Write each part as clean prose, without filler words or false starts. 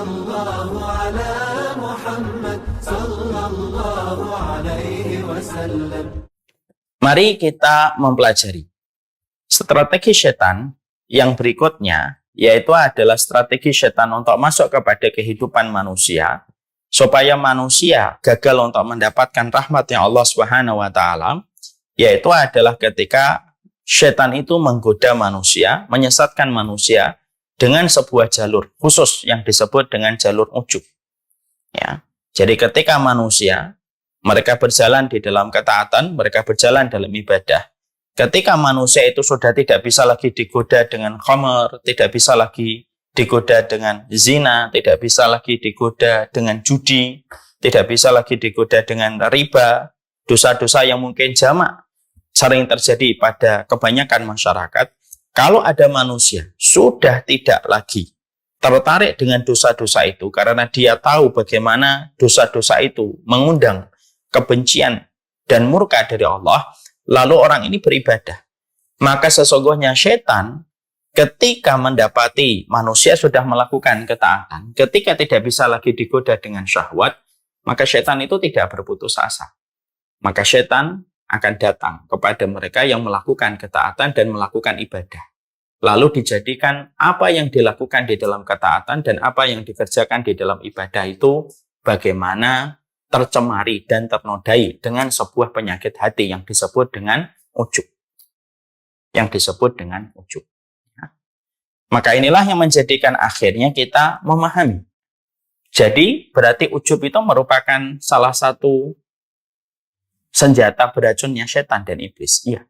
الله على محمد صلى الله عليه وسلم. Mari kita mempelajari strategi setan yang berikutnya, yaitu adalah strategi setan untuk masuk kepada kehidupan manusia supaya manusia gagal untuk mendapatkan rahmatnya Allah Subhanahu wa taala, yaitu adalah ketika setan itu menggoda manusia, menyesatkan manusia dengan sebuah jalur khusus yang disebut dengan jalur ujub. Ya. Jadi ketika manusia mereka berjalan di dalam ketaatan, mereka berjalan dalam ibadah. Ketika manusia itu sudah tidak bisa lagi digoda dengan khamar, tidak bisa lagi digoda dengan zina, tidak bisa lagi digoda dengan judi, tidak bisa lagi digoda dengan riba, dosa-dosa yang mungkin jamak sering terjadi pada kebanyakan masyarakat. Kalau ada manusia sudah tidak lagi tertarik dengan dosa-dosa itu karena dia tahu bagaimana dosa-dosa itu mengundang kebencian dan murka dari Allah, lalu orang ini beribadah. Maka sesungguhnya setan ketika mendapati manusia sudah melakukan ketaatan, ketika tidak bisa lagi digoda dengan syahwat, maka setan itu tidak berputus asa. Maka setan akan datang kepada mereka yang melakukan ketaatan dan melakukan ibadah. Lalu dijadikan apa yang dilakukan di dalam ketaatan dan apa yang dikerjakan di dalam ibadah itu bagaimana tercemari dan ternodai dengan sebuah penyakit hati yang disebut dengan ujub. Yang disebut dengan ujub. Maka inilah yang menjadikan akhirnya kita memahami. Jadi berarti ujub itu merupakan salah satu senjata beracunnya setan dan iblis. Iya.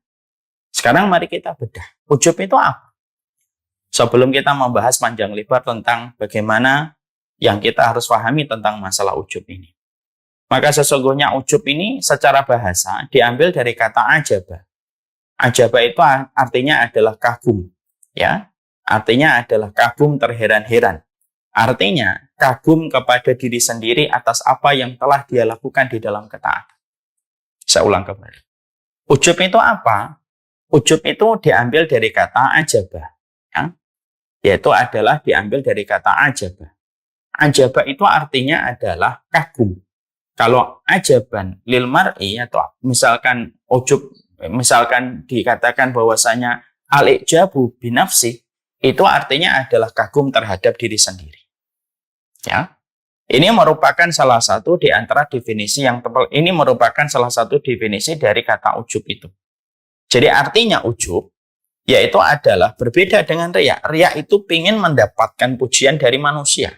Sekarang mari kita bedah. Ujub itu apa? Sebelum kita membahas panjang lebar tentang bagaimana yang kita harus pahami tentang masalah ujub ini. Maka sesungguhnya ujub ini secara bahasa diambil dari kata ajaba. Ajaba itu artinya adalah kagum. Ya, artinya adalah kagum terheran-heran. Artinya kagum kepada diri sendiri atas apa yang telah dia lakukan di dalam ketaatan. Saya ulang kembali. Ujub itu apa? Ujub itu diambil dari kata ajabah. Ya? Yaitu adalah diambil dari kata ajabah. Ajabah itu artinya adalah kagum. Kalau ajaban lil mar'i atau misalkan ujub, misalkan dikatakan bahwasanya al-ijabu binafsi, itu artinya adalah kagum terhadap diri sendiri. Ya. Ini merupakan salah satu di antara definisi yang tebal. Ini merupakan salah satu definisi dari kata ujub itu. Jadi artinya ujub, yaitu adalah berbeda dengan riya. Riya itu ingin mendapatkan pujian dari manusia.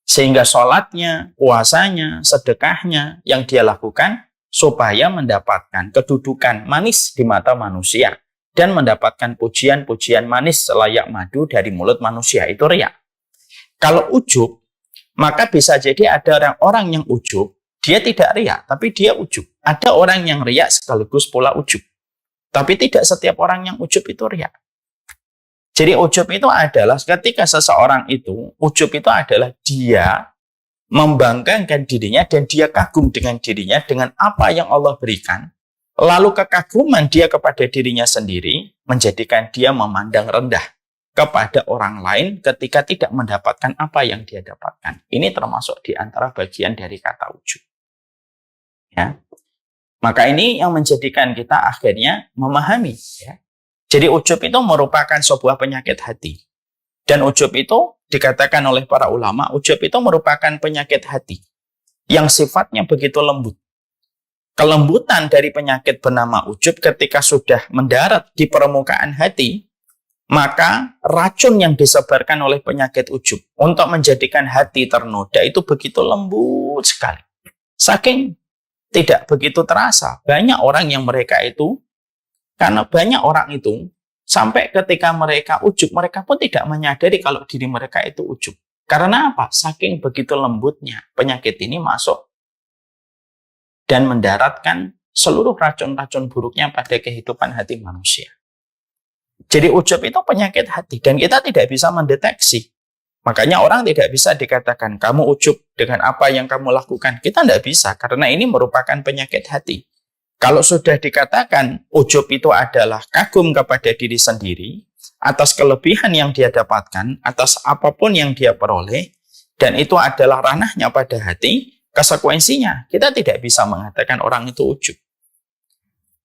Sehingga sholatnya, puasanya, sedekahnya yang dia lakukan supaya mendapatkan kedudukan manis di mata manusia. Dan mendapatkan pujian-pujian manis selayak madu dari mulut manusia. Itu riya. Kalau ujub, maka bisa jadi ada orang yang ujub, dia tidak riya, tapi dia ujub. Ada orang yang riya sekaligus pula ujub. Tapi tidak setiap orang yang ujub itu riya. Jadi ujub itu adalah ketika seseorang itu, ujub itu adalah dia membanggakan dirinya dan dia kagum dengan dirinya, dengan apa yang Allah berikan. Lalu kekaguman dia kepada dirinya sendiri menjadikan dia memandang rendah kepada orang lain ketika tidak mendapatkan apa yang dia dapatkan. Ini termasuk di antara bagian dari kata ujub. Ya. Maka ini yang menjadikan kita akhirnya memahami. Ya. Jadi ujub itu merupakan sebuah penyakit hati. Dan ujub itu dikatakan oleh para ulama, ujub itu merupakan penyakit hati yang sifatnya begitu lembut. Kelembutan dari penyakit bernama ujub ketika sudah mendarat di permukaan hati, maka racun yang disebarkan oleh penyakit ujub untuk menjadikan hati ternoda itu begitu lembut sekali. Saking tidak begitu terasa. Banyak orang yang mereka itu, karena banyak orang itu, sampai ketika mereka ujub, mereka pun tidak menyadari kalau diri mereka itu ujub. Karena apa? Saking begitu lembutnya penyakit ini masuk dan mendaratkan seluruh racun-racun buruknya pada kehidupan hati manusia. Jadi ujub itu penyakit hati dan kita tidak bisa mendeteksi. Makanya orang tidak bisa dikatakan kamu ujub dengan apa yang kamu lakukan. Kita tidak bisa karena ini merupakan penyakit hati. Kalau sudah dikatakan ujub itu adalah kagum kepada diri sendiri atas kelebihan yang dia dapatkan, atas apapun yang dia peroleh, dan itu adalah ranahnya pada hati, konsekuensinya kita tidak bisa mengatakan orang itu ujub.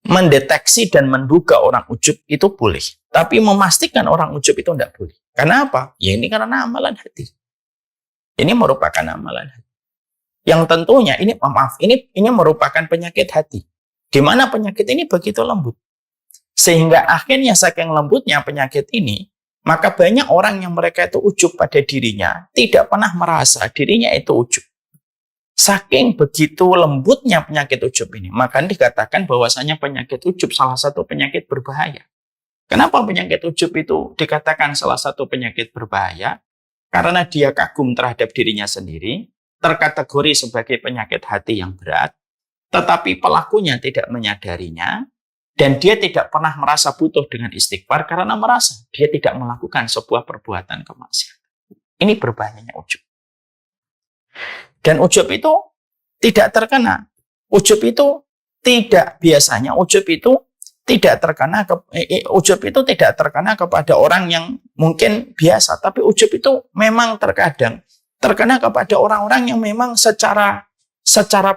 Mendeteksi dan menduga orang ujub itu boleh, tapi memastikan orang ujub itu tidak boleh. Karena apa? Ya ini karena amalan hati. Ini merupakan amalan hati. Yang tentunya ini merupakan penyakit hati. Di mana penyakit ini begitu lembut. Sehingga akhirnya saking lembutnya penyakit ini, maka banyak orang yang mereka itu ujub pada dirinya, tidak pernah merasa dirinya itu ujub. Saking begitu lembutnya penyakit ujub ini, maka dikatakan bahwasanya penyakit ujub salah satu penyakit berbahaya. Kenapa penyakit ujub itu dikatakan salah satu penyakit berbahaya? Karena dia kagum terhadap dirinya sendiri, terkategori sebagai penyakit hati yang berat, tetapi pelakunya tidak menyadarinya, dan dia tidak pernah merasa butuh dengan istighfar karena merasa dia tidak melakukan sebuah perbuatan kemaksiatan. Ini berbahayanya ujub. Dan ujub itu tidak terkena. Ujub itu tidak biasanya ujub itu tidak terkena kepada orang yang mungkin biasa, tapi ujub itu memang terkadang terkena kepada orang-orang yang memang secara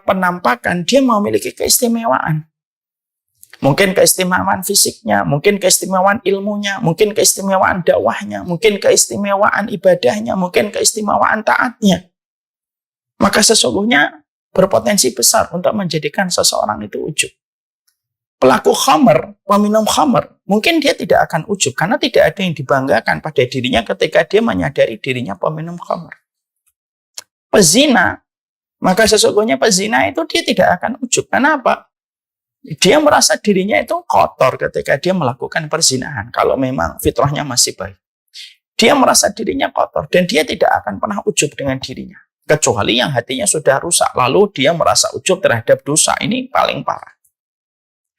penampakan dia memiliki keistimewaan. Mungkin keistimewaan fisiknya, mungkin keistimewaan ilmunya, mungkin keistimewaan dakwahnya, mungkin keistimewaan ibadahnya, mungkin keistimewaan taatnya. Maka sesungguhnya berpotensi besar untuk menjadikan seseorang itu ujub. Pelaku khamr, peminum khamr, mungkin dia tidak akan ujub karena tidak ada yang dibanggakan pada dirinya ketika dia menyadari dirinya peminum khamr. Pezina, maka sesungguhnya pezina itu dia tidak akan ujub. Kenapa? Dia merasa dirinya itu kotor ketika dia melakukan perzinahan. Kalau memang fitrahnya masih baik. Dia merasa dirinya kotor dan dia tidak akan pernah ujub dengan dirinya. Kecuali yang hatinya sudah rusak. Lalu dia merasa ujub terhadap dosa. Ini paling parah.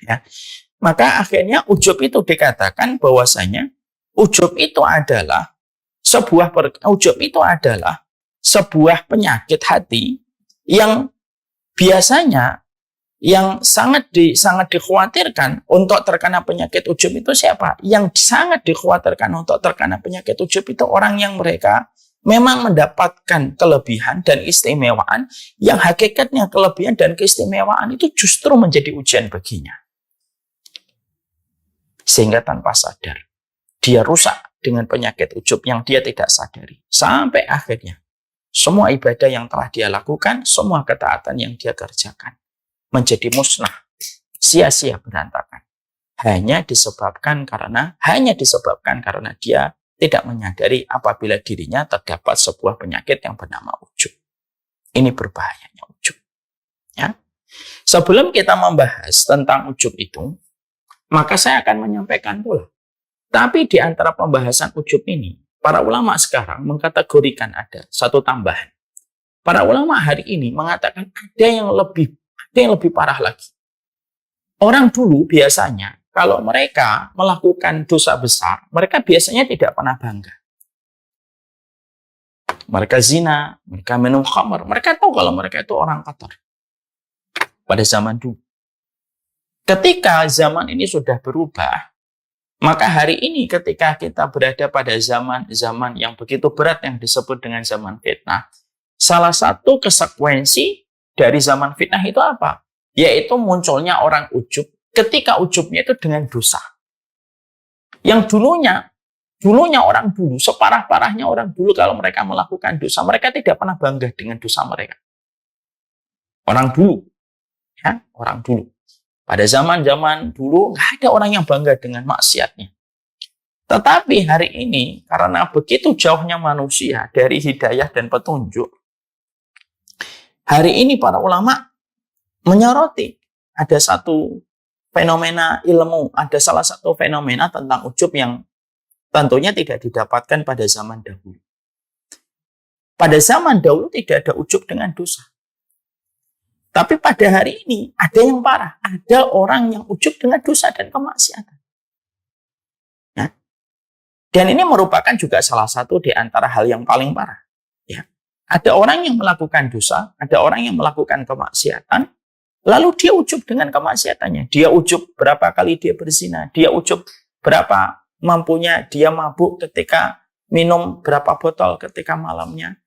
Ya. Maka akhirnya ujub itu dikatakan bahwasanya ujub itu adalah sebuah penyakit hati yang biasanya yang sangat dikhawatirkan untuk terkena penyakit ujub itu siapa? Yang sangat dikhawatirkan untuk terkena penyakit ujub itu orang yang mereka memang mendapatkan kelebihan dan keistimewaan yang hakikatnya kelebihan dan keistimewaan itu justru menjadi ujian baginya. Sehingga tanpa sadar, dia rusak dengan penyakit ujub yang dia tidak sadari. Sampai akhirnya, semua ibadah yang telah dia lakukan, semua ketaatan yang dia kerjakan, menjadi musnah, sia-sia berantakan. Hanya disebabkan karena dia tidak menyadari apabila dirinya terdapat sebuah penyakit yang bernama ujub. Ini berbahayanya ujub. Ya. Sebelum kita membahas tentang ujub itu, maka saya akan menyampaikan pula. Tapi di antara pembahasan ujub ini, para ulama sekarang mengkategorikan ada satu tambahan. Para ulama hari ini mengatakan ada yang lebih parah lagi. Orang dulu biasanya kalau mereka melakukan dosa besar, mereka biasanya tidak pernah bangga. Mereka zina, mereka minum khamr, mereka tahu kalau mereka itu orang kotor. Pada zaman dulu. Ketika zaman ini sudah berubah, maka hari ini ketika kita berada pada zaman yang begitu berat yang disebut dengan zaman fitnah, salah satu konsekuensi dari zaman fitnah itu apa? Yaitu munculnya orang ujub. Ketika ujubnya itu dengan dosa. Yang dulunya orang dulu, separah-parahnya orang dulu kalau mereka melakukan dosa, mereka tidak pernah bangga dengan dosa mereka. Orang dulu. Ya, orang dulu. Pada zaman-zaman dulu, nggak ada orang yang bangga dengan maksiatnya. Tetapi hari ini, karena begitu jauhnya manusia dari hidayah dan petunjuk, hari ini para ulama menyoroti ada satu fenomena ilmu, ada salah satu fenomena tentang ujub yang tentunya tidak didapatkan pada zaman dahulu. Pada zaman dahulu tidak ada ujub dengan dosa. Tapi pada hari ini ada yang parah. Ada orang yang ujub dengan dosa dan kemaksiatan. Ya. Dan ini merupakan juga salah satu di antara hal yang paling parah. Ya. Ada orang yang melakukan dosa, ada orang yang melakukan kemaksiatan, lalu dia ujub dengan kemaksiatannya. Dia ujub berapa kali dia berzina, dia ujub berapa mampunya dia mabuk ketika minum berapa botol ketika malamnya.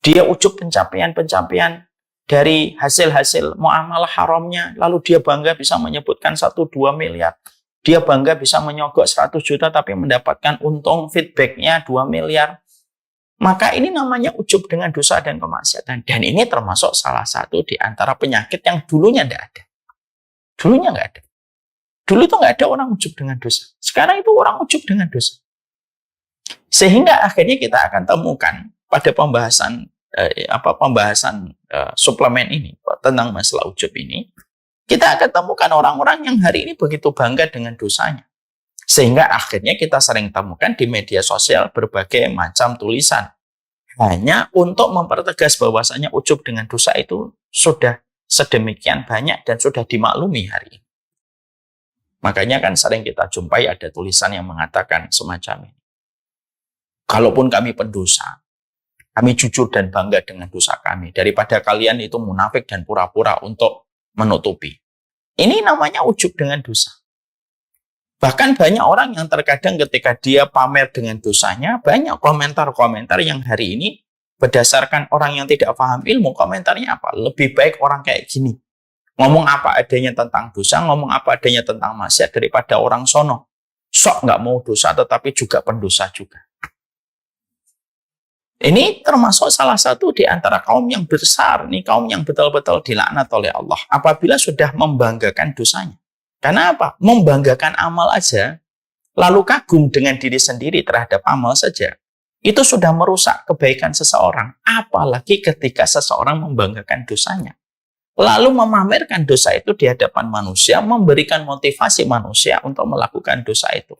Dia ujub pencapaian-pencapaian dari hasil-hasil muamalah haramnya, lalu dia bangga bisa menyebutkan 1-2 miliar. Dia bangga bisa menyogok 100 juta tapi mendapatkan untung feedbacknya 2 miliar. Maka ini namanya ujub dengan dosa dan kemaksiatan. Dan ini termasuk salah satu di antara penyakit yang dulunya tidak ada. Dulunya nggak ada. Dulu itu nggak ada orang ujub dengan dosa. Sekarang itu orang ujub dengan dosa. Sehingga akhirnya kita akan temukan pada pembahasan suplemen ini tentang masalah ujub ini, kita akan temukan orang-orang yang hari ini begitu bangga dengan dosanya. Sehingga akhirnya kita sering temukan di media sosial berbagai macam tulisan. Hanya untuk mempertegas bahwasanya ujub dengan dosa itu sudah sedemikian banyak dan sudah dimaklumi hari ini. Makanya kan sering kita jumpai ada tulisan yang mengatakan semacam ini. Kalaupun kami pendosa, kami jujur dan bangga dengan dosa kami. Daripada kalian itu munafik dan pura-pura untuk menutupi. Ini namanya ujub dengan dosa. Bahkan banyak orang yang terkadang ketika dia pamer dengan dosanya, banyak komentar-komentar yang hari ini berdasarkan orang yang tidak paham ilmu, komentarnya apa? Lebih baik orang kayak gini. Ngomong apa adanya tentang dosa, ngomong apa adanya tentang maksiat daripada orang sono. Sok nggak mau dosa tetapi juga pendosa juga. Ini termasuk salah satu di antara kaum yang besar, nih kaum yang betul-betul dilaknat oleh Allah apabila sudah membanggakan dosanya. Karena apa? Membanggakan amal aja, lalu kagum dengan diri sendiri terhadap amal saja, itu sudah merusak kebaikan seseorang. Apalagi ketika seseorang membanggakan dosanya. Lalu memamerkan dosa itu di hadapan manusia, memberikan motivasi manusia untuk melakukan dosa itu.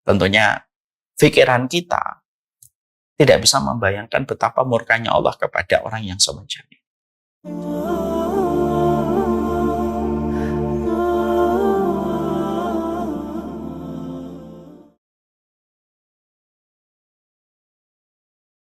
Tentunya pikiran kita tidak bisa membayangkan betapa murkanya Allah kepada orang yang semacam ini.